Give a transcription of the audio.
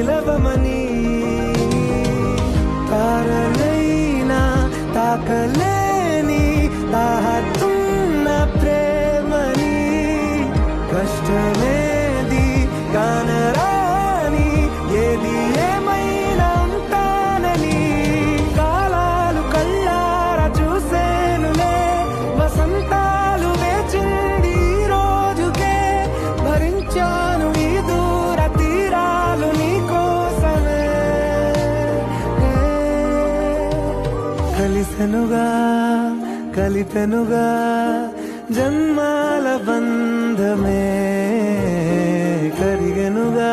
పిలవమని తారలైనా తాకలేని తాహతున్న ప్రేమని కష్టమేది కానరాని ఏది ఏమైనా ఉంటానని కాలాలు కళ్ళారా చూసేనులే వసంతాలు వేచింది ఈ రోజుకే భరించాను ఈ దూర తీరాలు నీ కోసమే కలిసెనుగా కలిపెనుగా జన్మాల బంధమే కరిగెనుగా